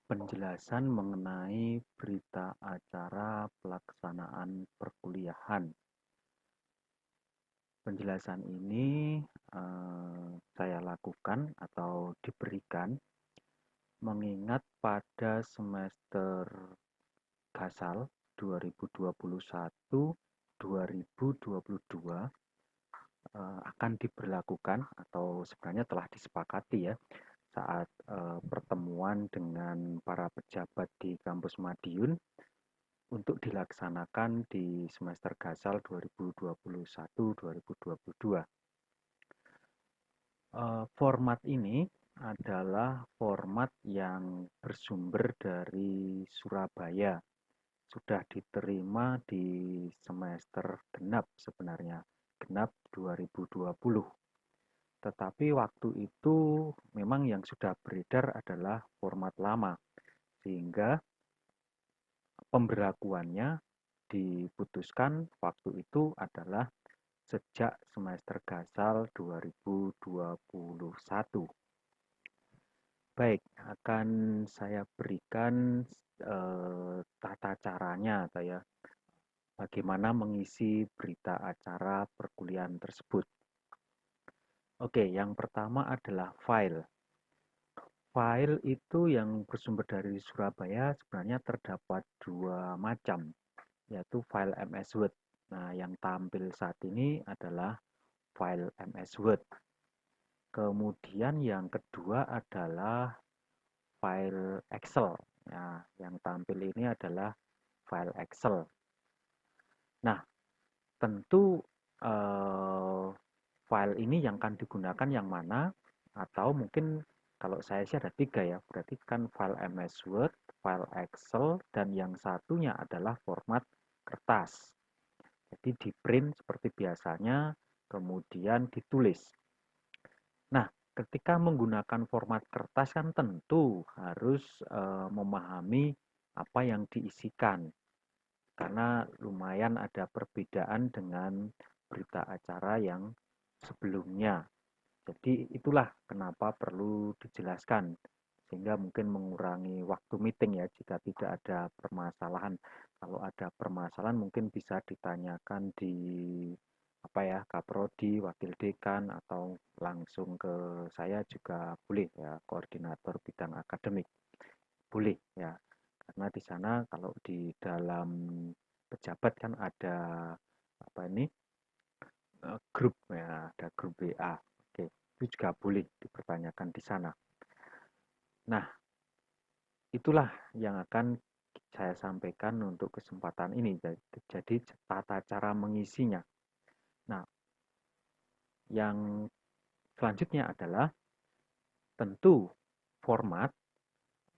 Penjelasan mengenai berita acara pelaksanaan perkuliahan. Penjelasan ini saya lakukan atau diberikan mengingat pada semester Gasal 2021-2022 akan diberlakukan atau sebenarnya telah disepakati ya saat pertemuan dengan para pejabat di kampus Madiun untuk dilaksanakan di semester Gasal 2021-2022. Format ini adalah format yang bersumber dari Surabaya. Sudah diterima di semester genap sebenarnya, genap 2020. Tetapi waktu itu memang yang sudah beredar adalah format lama, sehingga pemberlakuannya diputuskan waktu itu adalah sejak semester Gasal 2021. Baik, akan saya berikan tata caranya atau ya bagaimana mengisi berita acara perkuliahan tersebut. Oke, yang pertama adalah file. File itu yang bersumber dari Surabaya sebenarnya terdapat dua macam, yaitu file MS Word. Nah, yang tampil saat ini adalah file MS Word. Kemudian yang kedua adalah file Excel. Nah, yang tampil ini adalah file Excel. Nah, tentu file ini yang akan digunakan yang mana? Atau mungkin kalau saya sih ada tiga ya, berarti kan file MS Word, file Excel, dan yang satunya adalah format kertas. Jadi di print seperti biasanya, kemudian ditulis. Nah, ketika menggunakan format kertas kan tentu harus memahami apa yang diisikan. Karena lumayan ada perbedaan dengan berita acara yang sebelumnya. Jadi itulah kenapa perlu dijelaskan sehingga mungkin mengurangi waktu meeting ya jika tidak ada permasalahan. Kalau ada permasalahan mungkin bisa ditanyakan di apa ya Kaprodi, Wakil Dekan atau langsung ke saya juga boleh ya koordinator bidang akademik. Boleh ya. Karena di sana kalau di dalam pejabat kan ada apa ini grup ya, ada grup WA. Oke, itu juga boleh dipertanyakan di sana. Nah, itulah yang akan saya sampaikan untuk kesempatan ini. Jadi tata cara mengisinya. Nah, yang selanjutnya adalah tentu format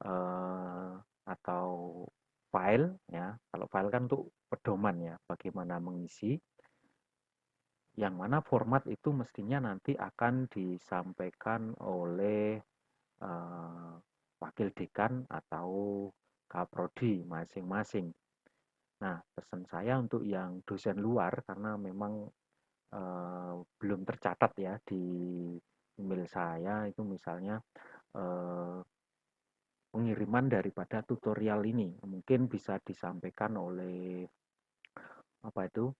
eh, atau file ya. Kalau file kan untuk pedoman ya, bagaimana mengisi. Yang mana format itu mestinya nanti akan disampaikan oleh eh, wakil dekan atau kaprodi masing-masing. Nah, pesan saya untuk yang dosen luar karena memang belum tercatat ya di email saya itu misalnya eh, pengiriman daripada tutorial ini mungkin bisa disampaikan oleh apa itu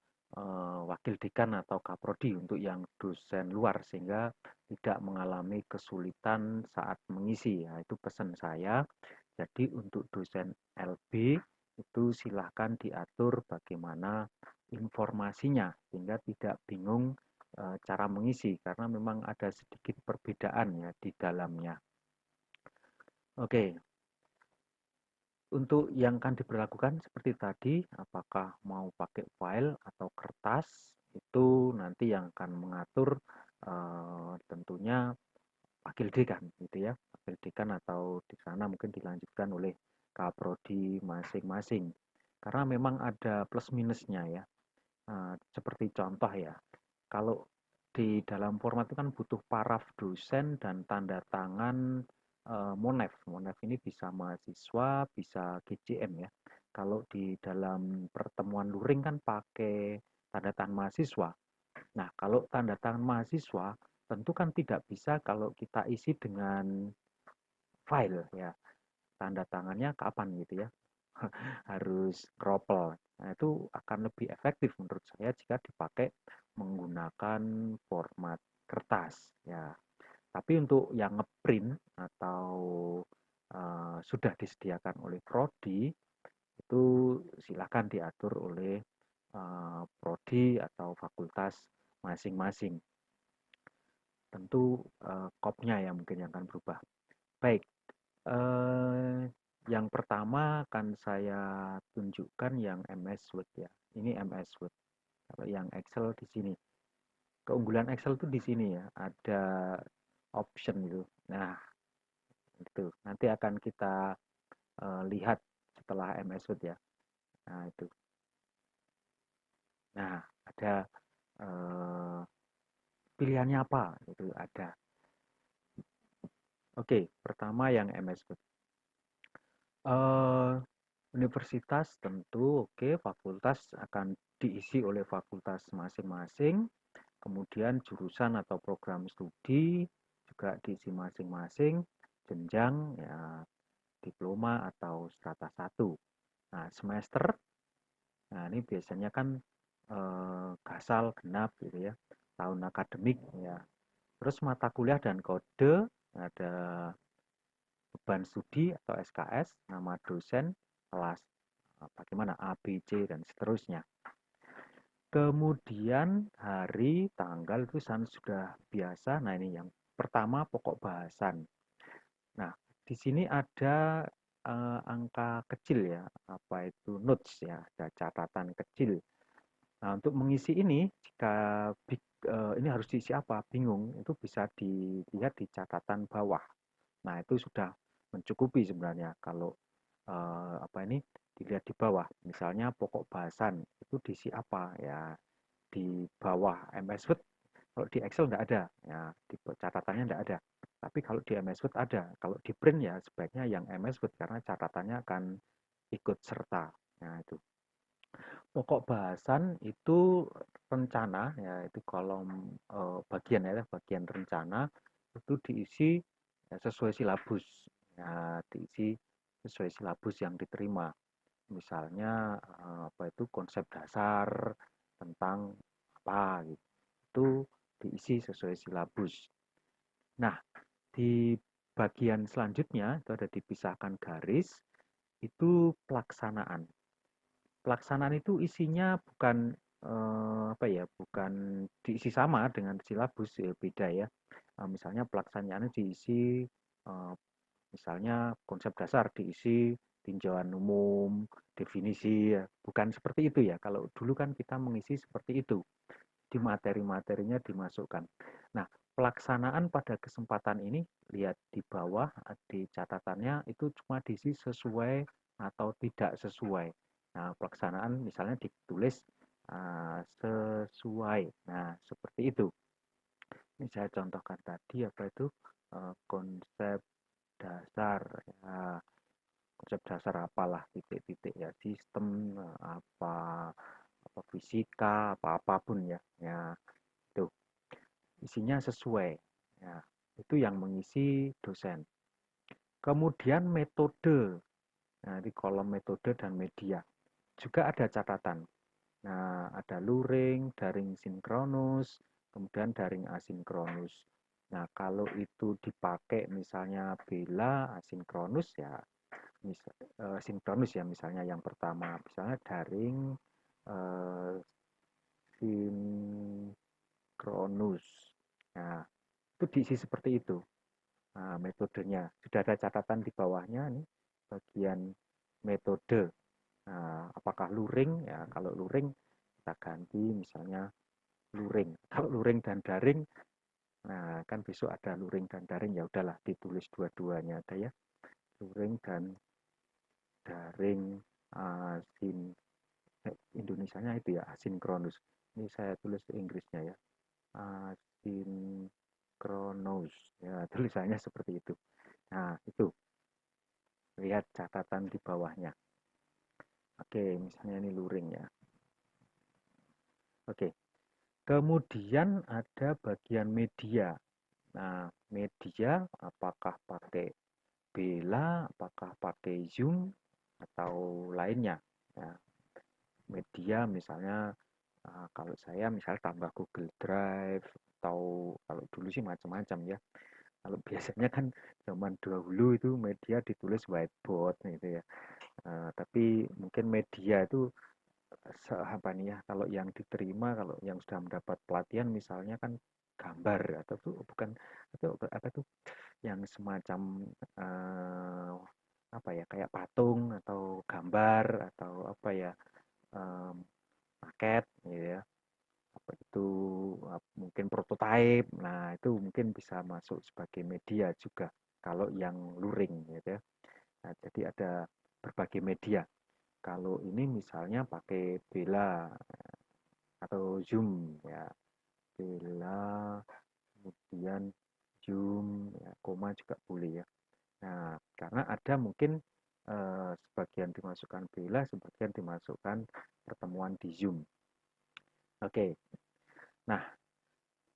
wakil dekan atau kaprodi untuk yang dosen luar sehingga tidak mengalami kesulitan saat mengisi ya itu pesan saya. Jadi untuk dosen LB itu silahkan diatur bagaimana informasinya sehingga tidak bingung cara mengisi karena memang ada sedikit perbedaan ya di dalamnya. Oke, untuk yang akan diberlakukan seperti tadi, apakah mau pakai file atau kertas, itu nanti yang akan mengatur tentunya wakil dekan gitu ya. Wakil dekan atau di sana mungkin dilanjutkan oleh kaprodi masing-masing. Karena memang ada plus minusnya ya. Seperti contoh ya, kalau di dalam format itu kan butuh paraf dosen dan tanda tangan Monef. Monef ini bisa mahasiswa, bisa GCM ya. Kalau di dalam pertemuan luring kan pakai tanda tangan mahasiswa. Nah, kalau tanda tangan mahasiswa tentu kan tidak bisa kalau kita isi dengan file ya. tanda tangannya kapan gitu ya. Harus kropel. Nah, itu akan lebih efektif menurut saya jika dipakai menggunakan format kertas ya. Tapi untuk yang ngeprint atau sudah disediakan oleh prodi itu silakan diatur oleh prodi atau fakultas masing-masing. Tentu kopnya ya mungkin yang akan berubah. Baik, yang pertama akan saya tunjukkan yang MS Word ya. Ini MS Word. Kalau yang Excel di sini. Keunggulan Excel tuh di sini ya, ada option itu. Nah, itu nanti akan kita lihat setelah MS Word ya. Nah, itu. Nah, ada eh, pilihannya apa? Itu ada. Oke, pertama yang MS Word. Eh, Universitas tentu oke, fakultas akan diisi oleh fakultas masing-masing. Kemudian jurusan atau program studi juga diisi masing-masing, jenjang ya diploma atau strata 1. Nah, semester, nah ini biasanya kan gasal genap gitu ya, tahun akademik ya. Terus mata kuliah dan kode ada beban studi atau SKS, nama dosen, kelas bagaimana A, B, C dan seterusnya. Kemudian hari, tanggal itu sudah biasa. Nah, ini yang pertama pokok bahasan. Nah, di sini ada angka kecil ya, apa itu notes ya, ada catatan kecil. Nah, untuk mengisi ini, jika ini harus diisi apa, bingung, itu bisa dilihat di catatan bawah. Nah, itu sudah mencukupi sebenarnya kalau apa ini dilihat di bawah. Misalnya pokok bahasan itu diisi apa ya di bawah MS Word. Kalau di Excel tidak ada, ya di catatannya tidak ada. Tapi kalau di MS Word ada. Kalau di print ya sebaiknya yang MS Word karena catatannya akan ikut serta. Nah, itu. Pokok bahasan itu rencana ya itu kolom bagian ya bagian rencana itu diisi ya, sesuai silabus. Ya, diisi sesuai silabus yang diterima. Misalnya apa itu konsep dasar tentang apa gitu. Itu diisi sesuai silabus. Nah, di bagian selanjutnya itu ada dipisahkan garis, itu pelaksanaan. Pelaksanaan itu isinya bukan apa ya, bukan diisi sama dengan silabus ya, beda ya. Misalnya pelaksanaannya diisi misalnya konsep dasar diisi tinjauan umum, definisi ya. Bukan seperti itu ya. Kalau dulu kan kita mengisi seperti itu. Di materi-materinya dimasukkan. Nah, pelaksanaan pada kesempatan ini lihat di bawah di catatannya itu cuma diisi sesuai atau tidak sesuai. Nah, pelaksanaan misalnya ditulis sesuai. Nah, seperti itu. Ini saya contohkan tadi apa itu konsep dasar ya, konsep dasar apalah titik-titik ya sistem apa apa fisika apa apapun ya ya itu isinya sesuai ya itu yang mengisi dosen. Kemudian metode, nah di kolom metode dan media juga ada catatan. Nah, ada luring, daring sinkronus, kemudian daring asinkronus. Nah, kalau itu dipakai misalnya bela asinkronus ya, sinkronus ya misalnya yang pertama, misalnya daring eh, sinkronus. Nah, itu diisi seperti itu. Nah, metodenya sudah ada catatan di bawahnya nih bagian metode. Nah, apakah luring? Ya, kalau luring kita ganti misalnya luring. Kalau luring dan daring, nah kan besok ada luring dan daring ya udahlah ditulis dua-duanya ada ya. Luring dan daring asin Indonesianya itu ya asinkronus. Ini saya tulis Inggrisnya ya. Asinkronus. Ya, tulisannya seperti itu. Nah, itu lihat catatan di bawahnya. Oke, misalnya ini luring ya. Oke. Kemudian ada bagian media. Nah, media apakah pakai Bella, apakah pakai Zoom atau lainnya. Ya, media misalnya kalau saya misalnya tambah Google Drive atau kalau dulu sih macam-macam ya. Kalau biasanya kan zaman dahulu itu media ditulis whiteboard gitu ya. Tapi mungkin media itu apa nih ya, kalau yang diterima, kalau yang sudah mendapat pelatihan misalnya kan gambar atau tuh bukan itu apa tuh yang semacam eh, apa ya kayak patung atau gambar atau apa ya eh, maket gitu ya apa itu mungkin prototype. Nah itu mungkin bisa masuk sebagai media juga kalau yang luring gitu ya. Nah, jadi ada berbagai media. Kalau ini misalnya pakai Bella atau Zoom ya, Bella, kemudian Zoom, ya, koma juga boleh ya. Nah, karena ada mungkin sebagian dimasukkan Bella, sebagian dimasukkan pertemuan di Zoom. Oke, nah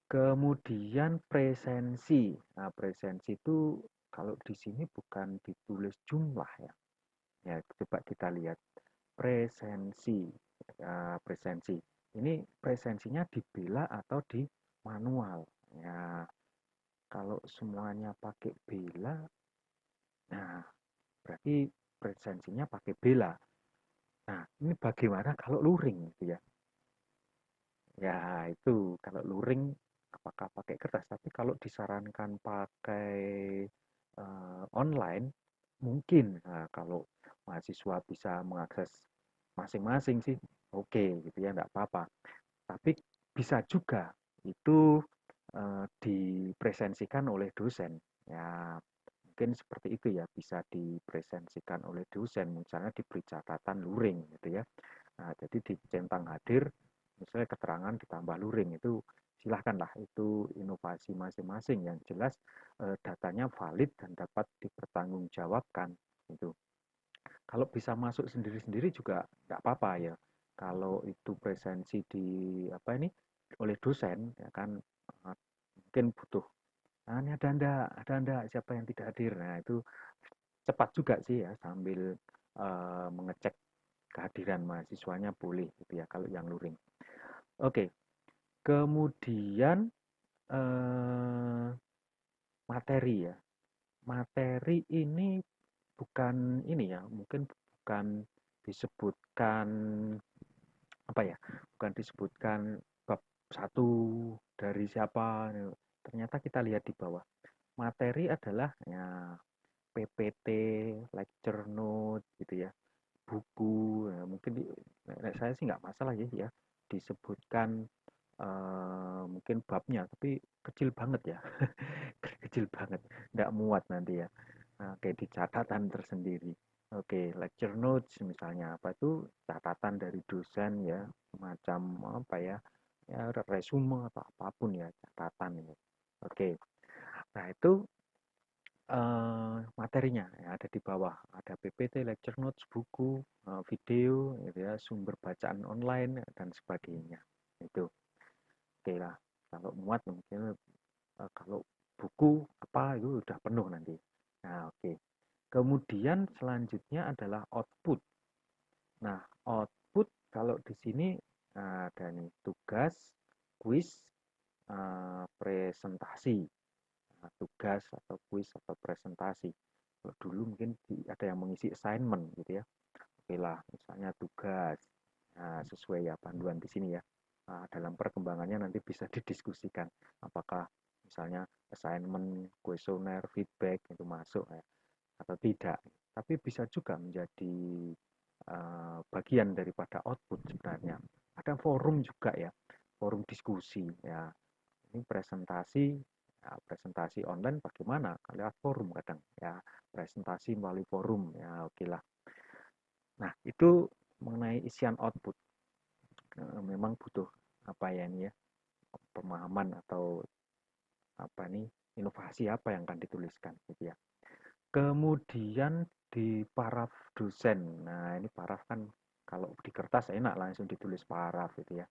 kemudian presensi. Nah, presensi itu kalau di sini bukan ditulis jumlah ya. Ya, coba kita lihat presensi. Presensi. Ini presensinya di Bella atau di manual. Ya, kalau semuanya pakai Bella, nah berarti presensinya pakai Bella. Nah, ini bagaimana kalau luring gitu ya? Ya, itu kalau luring apakah pakai kertas, tapi kalau disarankan pakai online mungkin. Nah, kalau mahasiswa bisa mengakses masing-masing sih oke gitu ya, enggak apa-apa. Tapi bisa juga itu dipresensikan oleh dosen. Ya, mungkin seperti itu ya, bisa dipresensikan oleh dosen, misalnya diberi catatan luring gitu ya. Nah, jadi dicentang hadir, misalnya keterangan ditambah luring, itu silahkanlah, itu inovasi masing-masing yang jelas datanya valid dan dapat dipertanggungjawabkan. Itu. Kalau bisa masuk sendiri-sendiri juga nggak apa-apa ya. Kalau itu presensi di apa ini oleh dosen, ya kan mungkin butuh. Nah, ini ada anda, siapa yang tidak hadir. Nah, itu cepat juga sih ya sambil mengecek kehadiran mahasiswanya boleh gitu ya kalau yang luring. Oke, kemudian eh, materi ya. Materi ini bukan ini ya, mungkin bukan disebutkan apa ya, bukan disebutkan bab satu dari siapa. Ternyata kita lihat di bawah. Materi adalah ya PPT, lecture note gitu ya, buku. Ya, mungkin saya sih nggak masalah ya, ya disebutkan mungkin babnya, tapi kecil banget ya, kecil banget, nggak muat nanti ya. Nah, kayak di catatan tersendiri. Oke, lecture notes misalnya apa itu catatan dari dosen ya, semacam apa ya, ya resume atau apapun ya catatan ya. Oke, nah itu materinya ya ada di bawah, ada PPT, lecture notes, buku, video, gitu ya, sumber bacaan online dan sebagainya. Itu oke lah. Kalau muat mungkin kalau buku apa itu udah penuh nanti. Nah, oke. Kemudian selanjutnya adalah output. Nah, output kalau di sini ada nih tugas, kuis, presentasi. Nah, tugas atau kuis atau presentasi. Kalau dulu mungkin ada yang mengisi assignment gitu ya. Oke lah, misalnya tugas. Nah, sesuai ya panduan di sini ya. Nah, dalam perkembangannya nanti bisa didiskusikan apakah misalnya assignment, kuesioner, feedback itu masuk ya, atau tidak. Tapi bisa juga menjadi bagian daripada output sebenarnya. Ada forum juga ya, forum diskusi ya. Ini presentasi, ya, presentasi online bagaimana? Lewat forum kadang ya, presentasi melalui forum ya, oke lah. Nah, itu mengenai isian output. Memang butuh apa ya ini ya, pemahaman atau apa nih, inovasi apa yang akan dituliskan gitu ya. Kemudian di paraf dosen. Nah, ini paraf kan kalau di kertas enak langsung ditulis paraf gitu ya.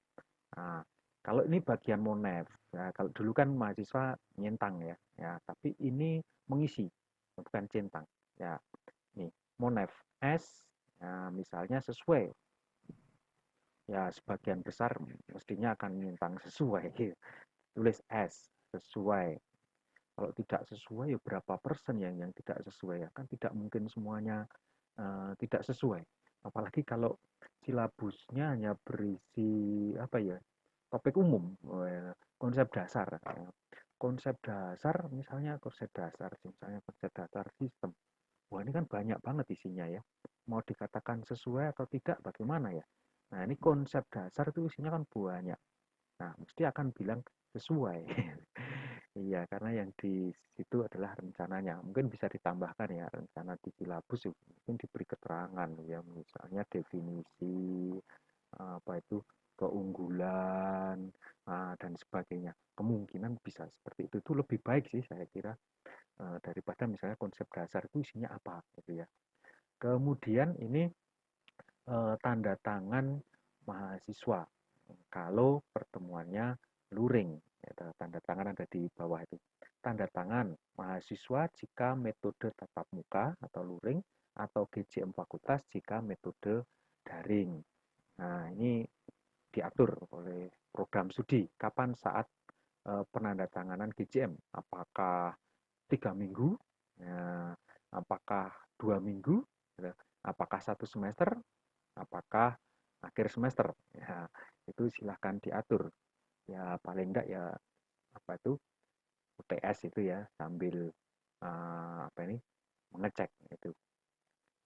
Nah, kalau ini bagian monef. Nah, kalau dulu kan mahasiswa nyentang ya. Ya, tapi ini mengisi. bukan centang. Ya, nih, Monef S, nah, misalnya sesuai. Ya, sebagian besar mestinya akan centang sesuai. Tulis S, sesuai. Kalau tidak sesuai, ya berapa persen yang tidak sesuai ya? Kan tidak mungkin semuanya tidak sesuai. Apalagi kalau silabusnya hanya berisi apa ya? Topik umum, konsep dasar. Konsep dasar, misalnya konsep dasar sistem. Wah, ini kan banyak banget isinya ya. Mau dikatakan sesuai atau tidak, bagaimana ya? Nah, ini konsep dasar itu isinya kan banyak. Nah, mesti akan bilang sesuai. Iya, karena yang di situ adalah rencananya. Mungkin bisa ditambahkan ya, rencana di silabus mungkin diberi keterangan ya, misalnya definisi apa itu keunggulan dan sebagainya. Kemungkinan bisa seperti itu. Itu lebih baik sih saya kira daripada misalnya konsep dasar itu isinya apa gitu ya. Kemudian ini tanda tangan mahasiswa kalau pertemuannya luring. Ya, tanda tangan ada di bawah itu. Tanda tangan mahasiswa jika metode tatap muka atau luring atau GJM fakultas jika metode daring. Nah, ini diatur oleh program studi. Kapan saat penandatanganan GJM? Apakah 3 minggu? Ya, apakah 2 minggu? Apakah 1 semester? Apakah akhir semester? Ya, itu silahkan diatur. Ya paling enggak ya apa itu UTS itu ya sambil apa ini mengecek itu.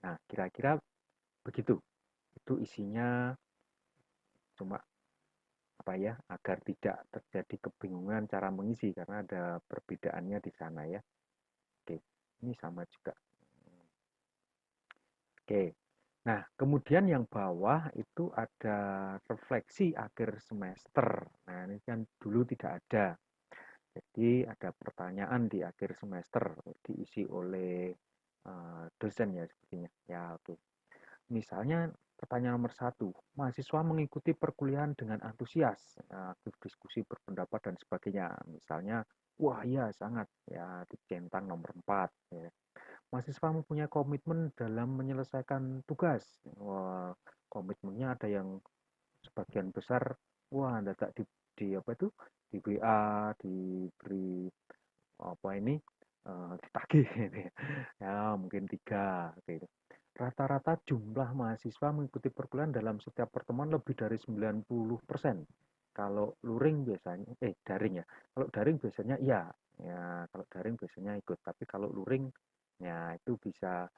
Nah kira-kira begitu. Itu isinya cuma apa ya agar tidak terjadi kebingungan cara mengisi karena ada perbedaannya di sana ya. Oke, ini sama juga. Oke. Nah, kemudian yang bawah itu ada refleksi akhir semester. Nah, ini kan dulu tidak ada. Jadi ada pertanyaan di akhir semester diisi oleh dosen ya sepertinya. Ya, oke. Misalnya pertanyaan nomor 1, mahasiswa mengikuti perkuliahan dengan antusias, aktif diskusi berpendapat dan sebagainya. Misalnya, wah iya sangat, ya dicentang nomor 4. Ya. Mahasiswa mempunyai komitmen dalam menyelesaikan tugas. Wah, komitmennya ada yang sebagian besar, wah tidak di apa itu di WA diberi apa ini ditagih ya mungkin 3 gitu. Rata-rata jumlah mahasiswa mengikuti perkuliahan dalam setiap pertemuan lebih dari 90%. Kalau luring biasanya daring ya. Kalau daring biasanya iya. Ya, kalau daring biasanya ikut, tapi kalau luring ya itu bisa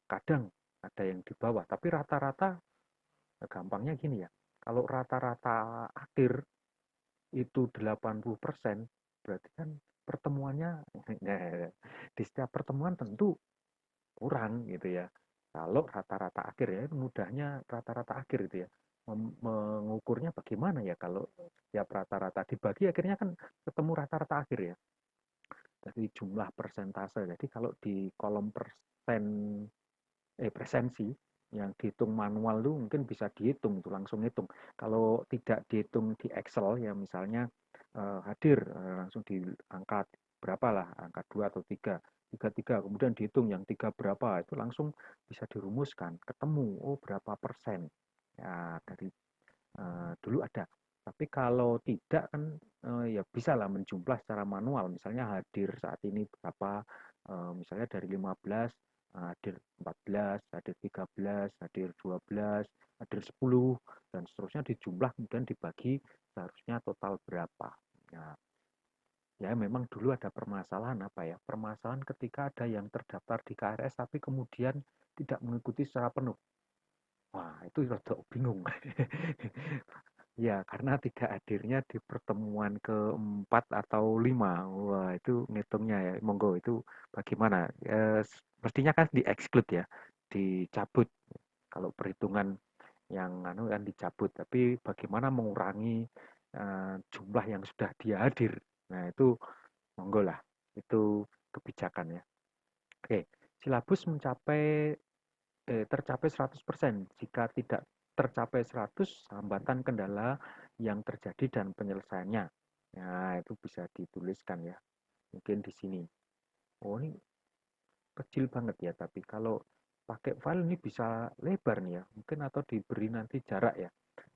kadang ada yang di bawah, tapi rata-rata gampangnya gini ya. Kalau rata-rata akhir itu 80%, berarti kan pertemuannya di setiap pertemuan tentu kurang gitu ya. Kalau rata-rata akhir ya, mudahnya rata-rata akhir gitu ya. Mengukurnya bagaimana ya kalau setiap rata-rata dibagi akhirnya kan ketemu rata-rata akhir ya. Jadi jumlah persentase. Jadi kalau di kolom presensi yang dihitung manual tuh mungkin bisa dihitung itu langsung hitung. Kalau tidak dihitung di Excel ya misalnya hadir langsung diangkat berapa lah angka 2 atau 3 tiga kemudian dihitung yang 3 berapa itu langsung bisa dirumuskan ketemu oh berapa persen ya dari dulu ada tapi kalau tidak kan ya bisa lah menjumlah secara manual misalnya hadir saat ini berapa misalnya dari 15 hadir 14 hadir 13 hadir 12 hadir 10 dan seterusnya dijumlah kemudian dibagi seharusnya total berapa ya ya memang dulu ada permasalahan apa ya permasalahan ketika ada yang terdaftar di KRS tapi kemudian tidak mengikuti secara penuh. Wah, itu rada bingung. Ya, karena tidak hadirnya di pertemuan keempat atau lima. Wah, itu ngitungnya ya. Monggo, itu bagaimana? Mestinya kan di-exclude ya, dicabut. Kalau perhitungan yang anu kan dicabut. Tapi bagaimana mengurangi jumlah yang sudah dia hadir? Nah, itu monggo lah. Itu kebijakan ya. Oke, silabus tercapai 100% jika tidak tercapai 100 hambatan kendala yang terjadi dan penyelesaiannya. Nah, itu bisa dituliskan ya. Mungkin di sini. Oh, ini kecil banget ya, tapi kalau pakai file ini bisa lebar nih ya, mungkin atau diberi nanti jarak ya,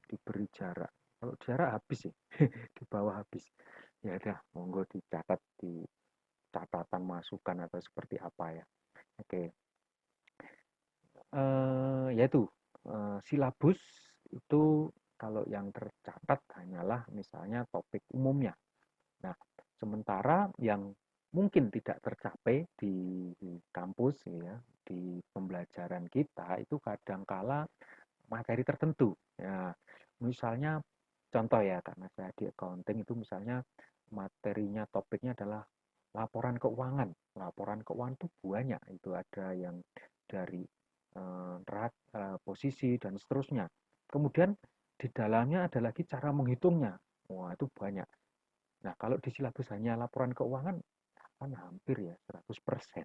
diberi jarak. Kalau jarak habis sih, di bawah habis. Ya udah, monggo dicatat di catatan masukan atau seperti apa ya. Oke, yaitu silabus itu kalau yang tercatat hanyalah misalnya topik umumnya. Nah, sementara yang mungkin tidak tercapai di kampus ya, di pembelajaran kita itu kadangkala materi tertentu. Ya, misalnya contoh ya, karena saya di accounting itu misalnya materinya topiknya adalah laporan keuangan. Laporan keuangan itu banyak, itu ada yang dari posisi dan seterusnya. Kemudian di dalamnya ada lagi cara menghitungnya. Wah, itu banyak. Nah, kalau di silabus hanya laporan keuangan, kan hampir ya 100%.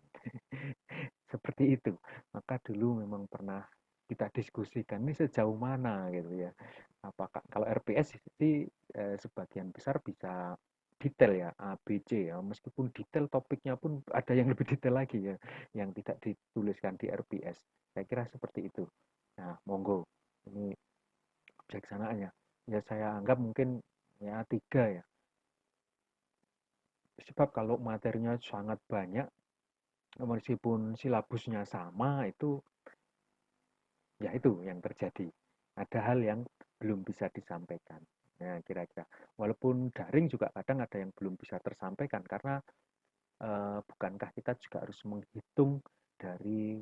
Seperti itu. Maka dulu memang pernah kita diskusikan ini sejauh mana gitu ya. Apakah kalau RPS sih sebagian besar bisa detail ya A, B, C ya. Meskipun detail topiknya pun ada yang lebih detail lagi ya, yang tidak dituliskan di RPS. Saya kira seperti itu. Nah, monggo. Ini bijaksanaannya. Ya saya anggap mungkin ya 3 ya. Sebab kalau materinya sangat banyak, meskipun silabusnya sama, itu ya itu yang terjadi. Ada hal yang belum bisa disampaikan. Nah, kira-kira. Walaupun daring juga kadang ada yang belum bisa tersampaikan, karena bukankah kita juga harus menghitung dari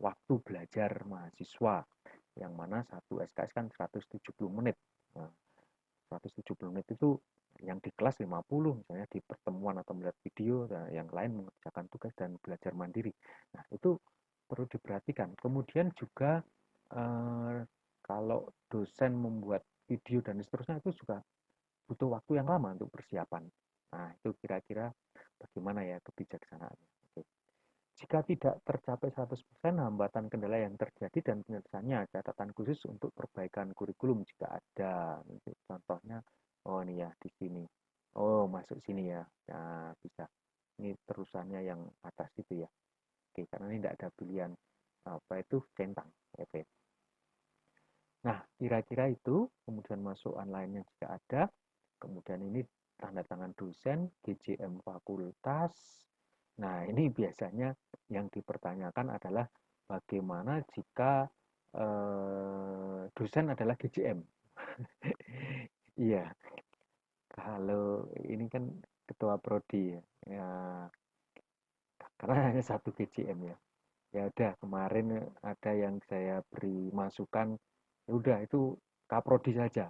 waktu belajar mahasiswa, yang mana satu SKS kan 170 menit. Nah, 170 menit itu yang di kelas 50, misalnya di pertemuan atau melihat video, nah, yang lain mengerjakan tugas dan belajar mandiri. Nah, itu perlu diperhatikan. Kemudian juga eh, kalau dosen membuat video dan seterusnya itu juga butuh waktu yang lama untuk persiapan. Nah, itu kira-kira bagaimana ya kebijaksanaannya. Oke. Jika tidak tercapai 100%, hambatan kendala yang terjadi dan penyelesaiannya, catatan khusus untuk perbaikan kurikulum jika ada. Contohnya, oh ini ya di sini. Oh, masuk sini ya. Nah, bisa. Ini terusannya yang atas itu ya. Oke, karena ini tidak ada pilihan apa itu centang. Oke. Nah, kira-kira itu, kemudian masukan lainnya jika ada, kemudian ini tanda tangan dosen, GJM fakultas. Nah, ini biasanya yang dipertanyakan adalah bagaimana jika dosen adalah GJM. Iya, kalau ini kan ketua prodi ya, ya karena hanya satu GJM ya. Ya udah, kemarin ada yang saya beri masukan, ya udah itu kaprodi saja.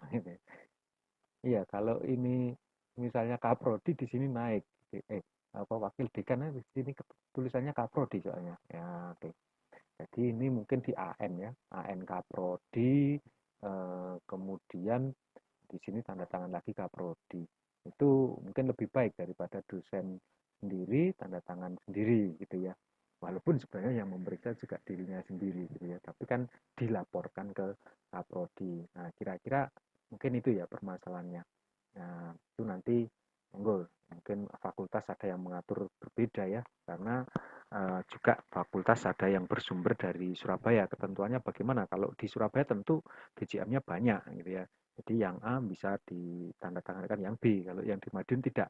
Iya, kalau ini misalnya kaprodi di sini naik, apa wakil dekan di sini tulisannya kaprodi soalnya. Ya, oke. Jadi ini mungkin di AN ya, AN kaprodi, kemudian di sini tanda tangan lagi kaprodi. Itu mungkin lebih baik daripada dosen sendiri tanda tangan sendiri gitu ya. Walaupun sebenarnya yang memeriksa juga dirinya sendiri gitu ya, tapi kan dilaporkan ke kaprodi. Nah, kira-kira mungkin itu ya permasalahannya. Nah, itu nanti monggo, mungkin fakultas ada yang mengatur berbeda ya, karena juga fakultas ada yang bersumber dari Surabaya. Ketentuannya bagaimana? Kalau di Surabaya tentu BJM-nya banyak gitu ya. Jadi yang A bisa ditandatangankan yang B, kalau yang di Madiun tidak.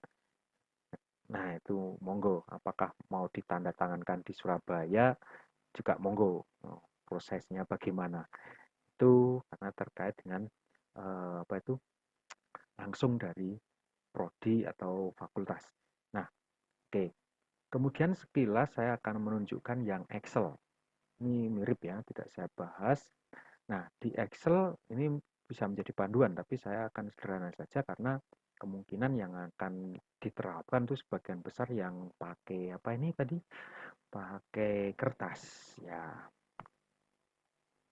Nah, itu monggo, apakah mau ditandatangankan di Surabaya juga monggo. Prosesnya bagaimana? Itu karena terkait dengan apa itu langsung dari prodi atau fakultas. Nah, oke. Kemudian sekilas saya akan menunjukkan yang Excel. Ini mirip ya, tidak saya bahas. Nah, di Excel ini bisa menjadi panduan, tapi saya akan sederhana saja karena kemungkinan yang akan diterapkan itu sebagian besar yang pakai apa ini tadi? Pakai kertas. Ya.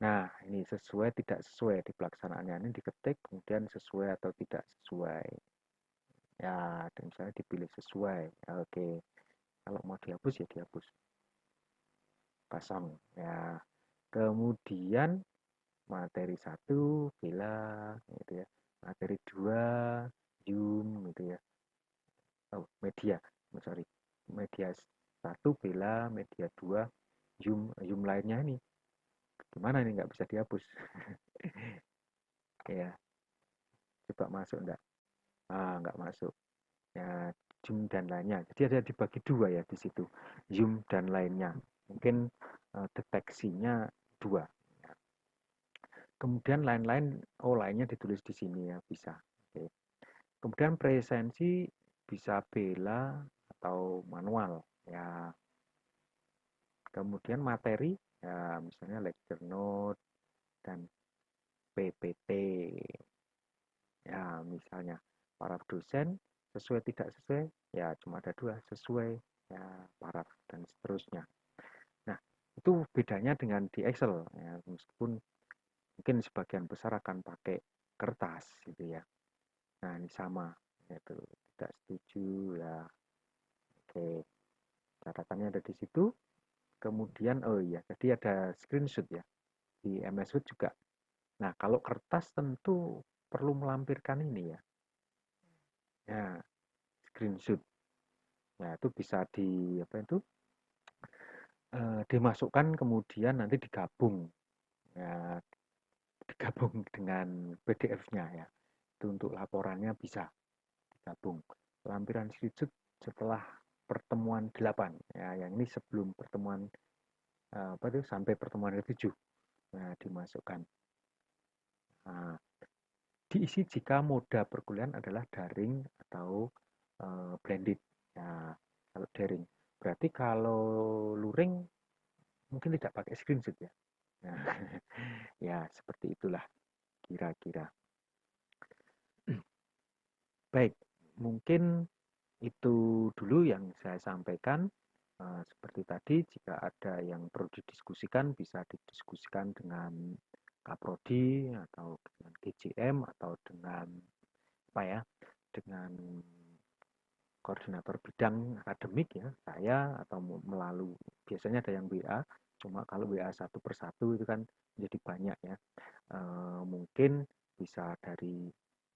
Nah, ini sesuai tidak sesuai di pelaksanaannya ini diketik kemudian sesuai atau tidak sesuai. Ya, dan misalnya dipilih sesuai. Ya, oke. Kalau mau dihapus ya dihapus. Pasang. Ya. Kemudian materi satu bila gitu ya, materi 2 Zoom gitu ya, oh media, sorry, media 1 bela, media 2 Zoom lainnya ini. Gimana ini nggak bisa dihapus? Ya, coba masuk enggak? Nggak masuk. Ya, Zoom dan lainnya. Jadi ada dibagi dua ya di situ. Zoom dan lainnya. Mungkin deteksinya dua. Kemudian lain-lain, lainnya ditulis di sini ya, bisa. Oke. Kemudian presensi bisa bela atau manual ya. Kemudian materi ya, misalnya lecture note dan PPT ya, misalnya para dosen sesuai tidak sesuai ya, cuma ada dua, sesuai ya, paraf dan seterusnya. Nah, itu bedanya dengan di Excel ya, meskipun mungkin sebagian besar akan pakai kertas gitu ya. Nah, ini sama yaitu tidak setuju ya. Oke, catatannya ada di situ. Kemudian iya, jadi ada screenshot ya di MS Word juga. Nah, kalau kertas tentu perlu melampirkan ini ya. Ya, screenshot. Nah, itu bisa di apa itu? Dimasukkan kemudian nanti digabung. Ya, digabung dengan PDF-nya ya. Itu untuk laporannya bisa digabung. Lampiran screenshot setelah pertemuan 8 ya, yang ini sebelum pertemuan apa itu sampai pertemuan ke-7. Nah, dimasukkan. Nah, diisi jika moda perkuliahan adalah daring atau blended. Ya, kalau daring. Berarti kalau luring mungkin tidak pakai screenshot ya. Nah, ya seperti itulah kira-kira. Baik, mungkin itu dulu yang saya sampaikan. Seperti tadi, jika ada yang perlu didiskusikan, bisa didiskusikan dengan Kaprodi atau dengan GJM atau dengan apa ya, dengan koordinator bidang akademik ya, saya atau melalui biasanya ada yang WA, cuma kalau WA satu persatu itu kan jadi banyak ya. Mungkin bisa dari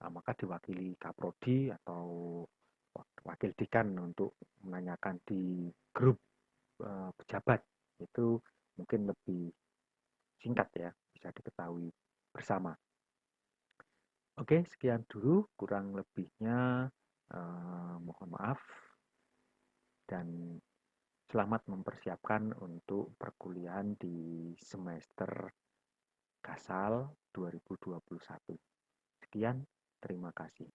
maka diwakili Kaprodi atau wakil dekan untuk menanyakan di grup pejabat, itu mungkin lebih singkat ya, bisa diketahui bersama. Oke, sekian dulu, kurang lebihnya mohon maaf dan selamat mempersiapkan untuk perkuliahan di semester Kasal 2021. Sekian, terima kasih.